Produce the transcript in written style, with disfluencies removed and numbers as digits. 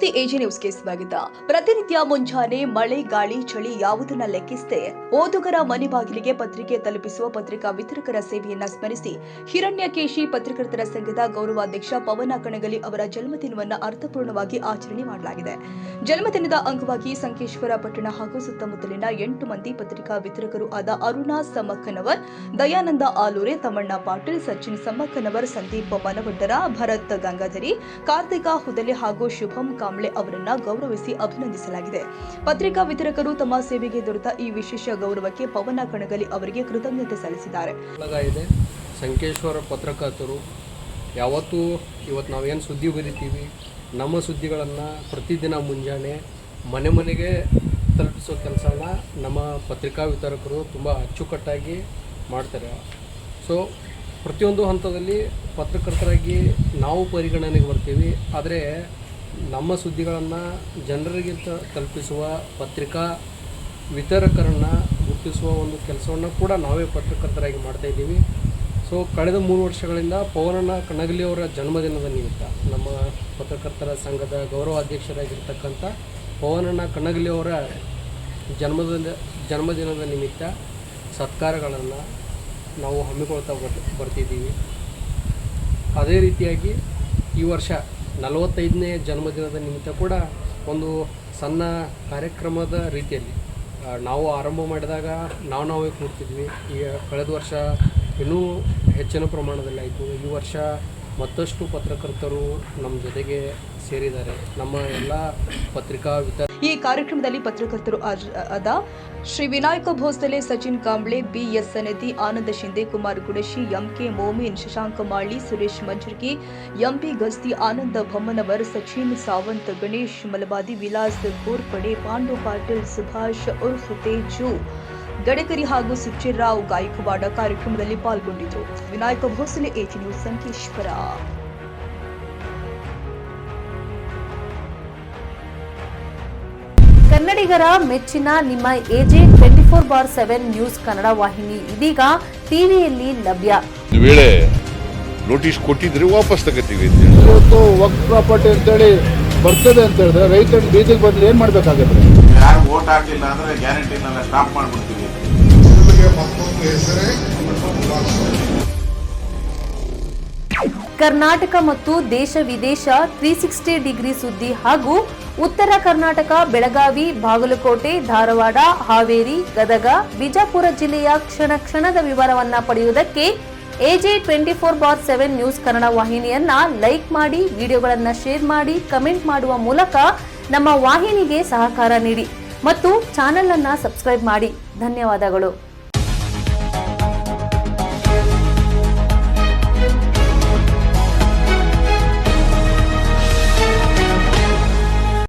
ನಮಸ್ತೆ, ಎಜೆ ನ್ಯೂಸ್ಗೆ ಸ್ವಾಗತ. ಪ್ರತಿನಿತ್ಯ ಮುಂಜಾನೆ ಮಳೆ, ಗಾಳಿ, ಚಳಿ ಯಾವುದನ್ನ ಲೆಕ್ಕಿಸದೆ ಓದುಗರ ಮನೆ ಬಾಗಿಲಿಗೆ ಪತ್ರಿಕೆ ತಲುಪಿಸುವ ಪತ್ರಿಕಾ ವಿತರಕರ ಸೇವೆಯನ್ನ ಸ್ಮರಿಸಿ ಹಿರಣ್ಯಕೇಶಿ ಪತ್ರಕರ್ತರ ಸಂಘದ ಗೌರವಾಧ್ಯಕ್ಷ ಪವನ ಕಣಗಲಿ ಅವರ ಜನ್ಮದಿನವನ್ನು ಅರ್ಥಪೂರ್ಣವಾಗಿ ಆಚರಣೆ ಮಾಡಲಾಗಿದೆ. ಜನ್ಮದಿನದ ಅಂಗವಾಗಿ ಸಂಕೇಶ್ವರ ಪಟ್ಟಣ ಹಾಗೂ ಸುತ್ತಮುತ್ತಲಿನ 8 ಮಂದಿ ಪತ್ರಿಕಾ ವಿತರಕರು ಆದ ಅರುಣಾ ಸಮ್ಮಕ್ಕನವರ್, ದಯಾನಂದ ಆಲೂರೆ, ತಮ್ಮಣ್ಣ ಪಾಟೀಲ್, ಸಚಿನ್ ಸಮ್ಮಕ್ಕನವರ್, ಸಂದೀಪ್ ಮನವಡ್ಡರ, ಭರತ್ ಗಂಗಾಧರಿ, ಕಾರ್ತಿಕ ಹುದಲೆ ಹಾಗೂ ಶುಭಂ ಕಾಂಬ್ಳೆ ಅವರನ್ನ ಗೌರವಿಸಿ ಅಭಿನಂದಿಸಲಾಗಿದೆ. ಪತ್ರಿಕಾ ವಿತರಕರು ತಮ್ಮ ಸೇವೆಗೆ ದೊರೆತ ಈ ವಿಶೇಷ ಗೌರವಕ್ಕೆ ಪವನ ಕಣಗಲಿ ಅವರಿಗೆ ಕೃತಜ್ಞತೆ ಸಲ್ಲಿಸಿದ್ದಾರೆ. ಸಂಕೇಶ್ವರ ಪತ್ರಕರ್ತರು ಇವತ್ತು ನಾವೇನು ಸುದ್ದಿ ಬರೀತೀವಿ, ನಮ್ಮ ಸುದ್ದಿಗಳನ್ನು ಪ್ರತಿದಿನ ಮುಂಜಾನೆ ಮನೆ ಮನೆಗೆ ತಲುಪಿಸೋ ಕೆಲಸನ ನಮ್ಮ ಪತ್ರಿಕಾ ವಿತರಕರು ತುಂಬ ಅಚ್ಚುಕಟ್ಟಾಗಿ ಮಾಡ್ತಾರೆ. ಸೊ ಪ್ರತಿಯೊಂದು ಹಂತದಲ್ಲಿ ಪತ್ರಕರ್ತರಾಗಿ ನಾವು ಪರಿಗಣನೆಗೆ ಬರ್ತೀವಿ. ಆದರೆ ನಮ್ಮ ಸುದ್ದಿಗಳನ್ನು ಜನರಿಗೆ ತಲುಪಿಸುವ ಪತ್ರಿಕಾ ವಿತರಕರನ್ನು ಗುರುತಿಸುವ ಒಂದು ಕೆಲಸವನ್ನು ಕೂಡ ನಾವೇ ಪತ್ರಕರ್ತರಾಗಿ ಮಾಡ್ತಾಯಿದ್ದೀವಿ. ಸೊ ಕಳೆದ 3 ವರ್ಷಗಳಿಂದ ಪವನ ಕಣಗಲಿಯವರ ಜನ್ಮದಿನದ ನಿಮಿತ್ತ ನಮ್ಮ ಪತ್ರಕರ್ತರ ಸಂಘದ ಗೌರವಾಧ್ಯಕ್ಷರಾಗಿರ್ತಕ್ಕಂಥ ಪವನ ಕಣಗಲಿಯವರ ಜನ್ಮದಿನದ ನಿಮಿತ್ತ ಸತ್ಕಾರಗಳನ್ನು ನಾವು ಹಮ್ಮಿಕೊಳ್ತಾ ಬರ್ತಿದ್ದೀವಿ. ಅದೇ ರೀತಿಯಾಗಿ ಈ ವರ್ಷ 45ನೇ ಜನ್ಮದಿನದ ನಿಮಿತ್ತ ಕೂಡ ಒಂದು ಸಣ್ಣ ಕಾರ್ಯಕ್ರಮದ ರೀತಿಯಲ್ಲಿ ನಾವು ಆರಂಭ ಮಾಡಿದಾಗ ನಾವೇ ಕೂಡ್ತಿದ್ವಿ. ಈಗ ಕಳೆದ ವರ್ಷ ಇನ್ನೂ ಹೆಚ್ಚಿನ ಪ್ರಮಾಣದಲ್ಲಿ ಆಯಿತು. ಈ ವರ್ಷ ಮತ್ತಷ್ಟು ಪತ್ರಕರ್ತರು ನಮ್ಮ ಜೊತೆಗೆ ಸೇರಿದ್ದಾರೆ. ನಮ್ಮ ಎಲ್ಲ ಪತ್ರಿಕಾ ಈ ಕಾರ್ಯಕ್ರಮದಲ್ಲಿ ಪತ್ರಕರ್ತರು ಆದ Shri Vinayak Bhosale, Sachin Kamble, BS Sanadi, Anand Shinde, Kumar Gudashi, MK Momin, Shashank Mali, Suresh Manjargi, MP Gasti, Anand Bommanavar, Sachin Sawant, Ganesh Malabadi, Vilas Ghorpade, Pandu Patil, Subhash ಉರ್ಫ್ ತೇಜು ಗಡಕರಿ ಹಾಗೂ ಸುಚಿರಾವ್ ಗಾಯಕ್ವಾಡ ಕಾರ್ಯಕ್ರಮದಲ್ಲಿ ಪಾಲ್ಗೊಂಡಿದ್ದರು. Vinayak Bhosale, AJ news, Sankeshwar. ಕನ್ನಡಿಗರ ಮೆಚ್ಚಿನ ನಿಮ್ಮ ಎಜೆ 24/7 ನ್ಯೂಸ್ ಕನ್ನಡ ವಾಹಿನಿ ಇದೀಗ ಟಿವಿಯಲ್ಲಿ ಲಭ್ಯ. ವೇಳೆ ನೋಟಿಸ್ ಕೊಟ್ಟಿದ್ರೆ ವಾಪಸ್ ತಗೋತೀವಿ. ಇವತ್ತು ವಕ್ಫ್ ಪ್ರಾಪರ್ಟಿ ಅಂತೇಳಿ ಬರ್ತದೆ ಅಂತ ಹೇಳಿದ್ರೆ ರೈತರ ಬೀದಿಗೆ ಬದಲು ಏನ್ ಮಾಡ್ಬೇಕಾಗತ್ತೆ? ಯಾರು ವೋಟ್ ಹಾಕಿಲ್ಲ ಅಂದ್ರೆ ಗ್ಯಾರಂಟಿನೆಲ್ಲ ಸ್ಟಾಪ್ ಮಾಡ್ಬಿಡ್ತೀವಿ. ಕರ್ನಾಟಕ ಮತ್ತು ದೇಶ ವಿದೇಶ 360 ಡಿಗ್ರಿ ಸುದ್ದಿ ಹಾಗೂ ಉತ್ತರ ಕರ್ನಾಟಕ, ಬೆಳಗಾವಿ, ಬಾಗಲಕೋಟೆ, ಧಾರವಾಡ, ಹಾವೇರಿ, ಗದಗ, ಬಿಜಾಪುರ ಜಿಲ್ಲೆಯ ಕ್ಷಣ ಕ್ಷಣದ ವಿವರವನ್ನ ಪಡೆಯುವುದಕ್ಕೆ ಎಜೆ 24/7 ನ್ಯೂಸ್ ಕನ್ನಡ ವಾಹಿನಿಯನ್ನ ಲೈಕ್ ಮಾಡಿ, ವಿಡಿಯೋಗಳನ್ನ ಶೇರ್ ಮಾಡಿ, ಕಮೆಂಟ್ ಮಾಡುವ ಮೂಲಕ ನಮ್ಮ ವಾಹಿನಿಗೆ ಸಹಕಾರ ನೀಡಿ ಮತ್ತು ಚಾನೆಲ್ ಅನ್ನ ಸಬ್ಸ್ಕ್ರೈಬ್ ಮಾಡಿ. ಧನ್ಯವಾದಗಳು.